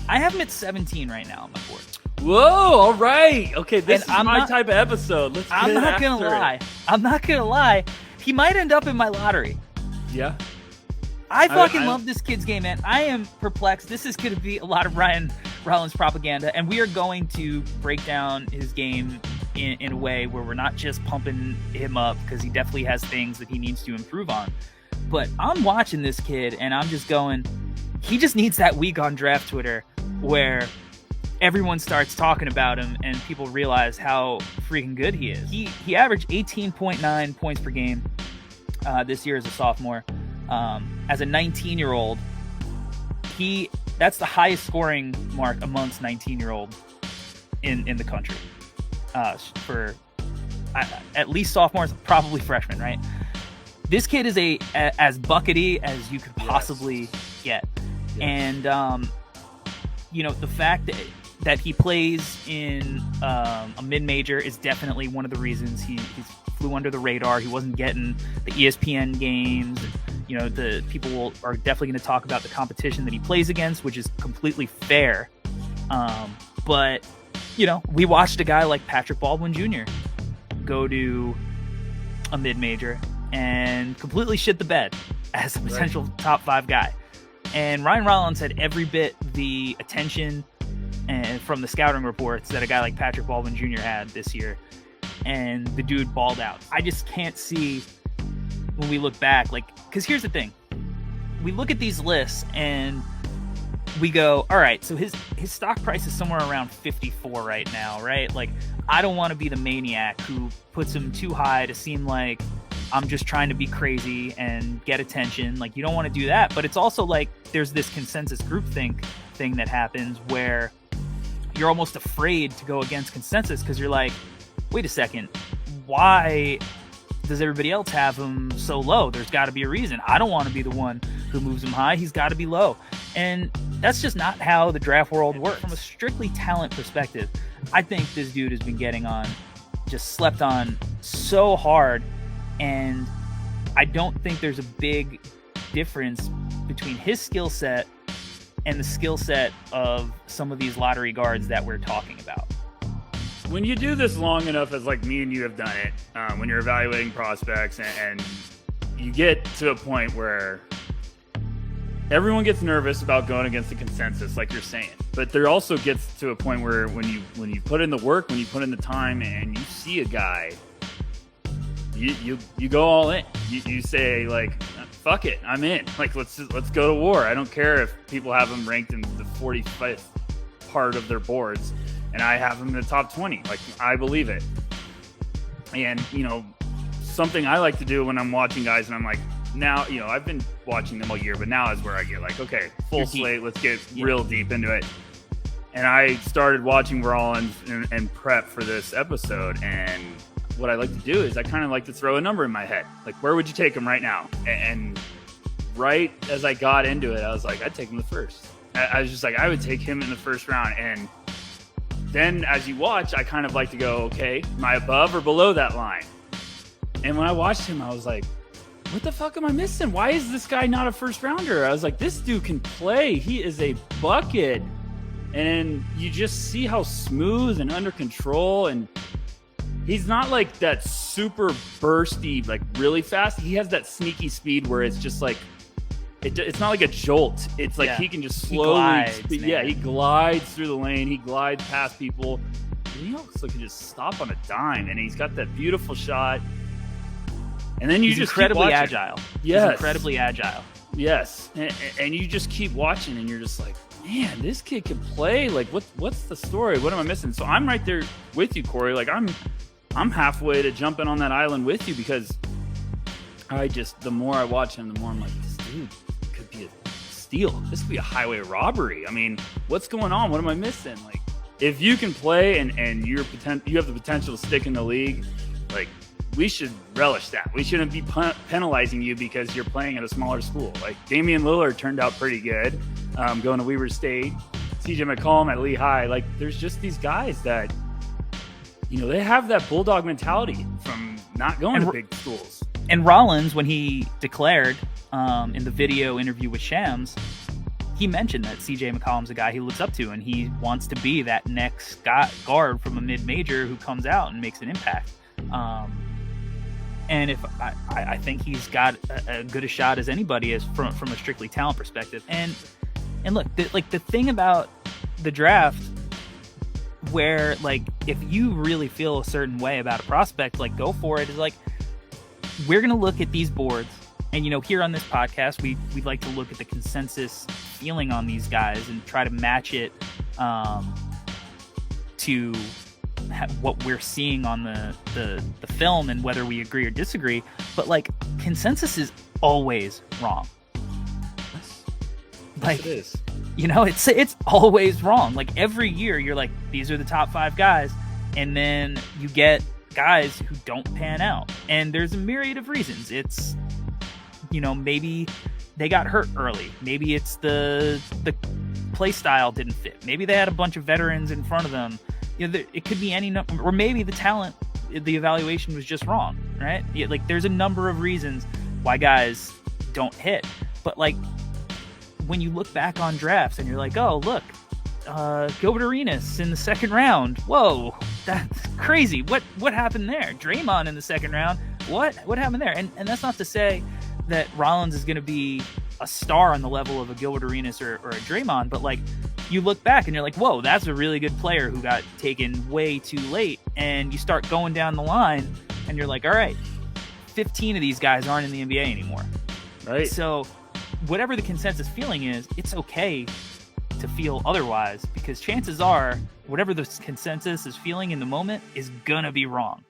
I have him at 17 right now on my board. Whoa! All right. Okay, this is my type of episode. Let's get I'm not after gonna lie. it. I'm not gonna lie. He might end up in my lottery. Yeah. I fucking love this kid's game, man. I am perplexed. This is going to be a lot of Ryan Rollins propaganda, and we are going to break down his game in a way where we're not just pumping him up, because he definitely has things that he needs to improve on. But I'm watching this kid, and I'm just going, he just needs that week on draft Twitter where everyone starts talking about him and people realize how freaking good he is. He averaged 18.9 points per game this year as a sophomore. As a 19-year-old, that's the highest scoring mark amongst 19-year-olds in the country. For at least sophomores, probably freshmen, right? This kid is as buckety as you could possibly get. Yes. And the fact that he plays in a mid-major is definitely one of the reasons he flew under the radar. He wasn't getting the ESPN games. The people are definitely going to talk about the competition that he plays against, which is completely fair. But we watched a guy like Patrick Baldwin Jr. go to a mid-major and completely shit the bed as a potential top 5 guy. And Ryan Rollins had every bit the attention and from the scouting reports that a guy like Patrick Baldwin Jr. had this year. And the dude balled out. I just can't see when we look back, because here's the thing. We look at these lists and we go, all right, so his stock price is somewhere around 54 right now, right? I don't want to be the maniac who puts him too high to seem like I'm just trying to be crazy and get attention. You don't want to do that. But it's also there's this consensus groupthink thing that happens where you're almost afraid to go against consensus because you're like, wait a second, why does everybody else have him so low? There's got to be a reason. I don't want to be the one who moves him high. He's got to be low. And that's just not how the draft world works. From a strictly talent perspective, I think this dude has been getting on, just slept on so hard. And I don't think there's a big difference between his skill set and the skill set of some of these lottery guards that we're talking about. When you do this long enough, as me and you have done it, when you're evaluating prospects and you get to a point where everyone gets nervous about going against the consensus, like you're saying, but there also gets to a point where when you put in the work, when you put in the time and you see a guy, you go all in. You say fuck it, I'm in. Let's go to war. I don't care if people have him ranked in the 45th part of their boards. And I have him in the top 20. I believe it. And, something I like to do when I'm watching guys and I'm now, I've been watching them all year, but now is where I get okay, full slate, let's get real deep into it. And I started watching Rollins and prep for this episode. And what I like to do is I kind of like to throw a number in my head. Where would you take him right now? And right as I got into it, I was I'd take him the first. I was just I would take him in the first round. And then as you watch, I kind of like to go, okay, am I above or below that line? And when I watched him, I was what the fuck am I missing? Why is this guy not a first rounder? I was this dude can play. He is a bucket. And you just see how smooth and under control. And he's not that super bursty, really fast. He has that sneaky speed where it's just it's not like a jolt. It's he can just slowly he glides through the lane. He glides past people. And he also can just stop on a dime. And he's got that beautiful shot. And then he's incredibly agile. Yes. He's incredibly agile. Yes. And you just keep watching and you're just man, this kid can play. What's the story? What am I missing? So I'm right there with you, Corey. I'm halfway to jumping on that island with you because the more I watch him, the more I'm this dude could be a steal. This could be a highway robbery. I mean, what's going on? What am I missing? If you can play and you have the potential to stick in the league, we should relish that. We shouldn't be penalizing you because you're playing at a smaller school. Damian Lillard turned out pretty good, going to Weber State. CJ McCollum at Lehigh. There's just these guys that, they have that bulldog mentality from not going to big schools. And Rollins, when he declared in the video interview with Shams, he mentioned that CJ McCollum's a guy he looks up to, and he wants to be that next guard from a mid-major who comes out and makes an impact. And if I think he's got a good a shot as anybody as from a strictly talent perspective. And look, the thing about the draft, where like if you really feel a certain way about a prospect, like go for it, is like we're gonna look at these boards, and here on this podcast we'd like to look at the consensus feeling on these guys and try to match it to what we're seeing on the film and whether we agree or disagree. But like consensus is always wrong. Like it is. It's always wrong. Like every year you're like, these are the top 5 guys, and then you get guys who don't pan out, and there's a myriad of reasons. It's maybe they got hurt early, maybe it's the play style didn't fit, maybe they had a bunch of veterans in front of them. It could be any number, or maybe the talent, the evaluation was just wrong, right? Like there's a number of reasons why guys don't hit. But like when you look back on drafts and you're like, oh look, Gilbert Arenas in the 2nd round, whoa, that's crazy. What happened there? Draymond in the 2nd round, what happened there? And that's not to say that Rollins is going to be a star on the level of a Gilbert Arenas or a Draymond, but like you look back and you're like, whoa, that's a really good player who got taken way too late. And you start going down the line and you're like, all right, 15 of these guys aren't in the NBA anymore. Right. So whatever the consensus feeling is, it's okay to feel otherwise, because chances are whatever the consensus is feeling in the moment is gonna be wrong.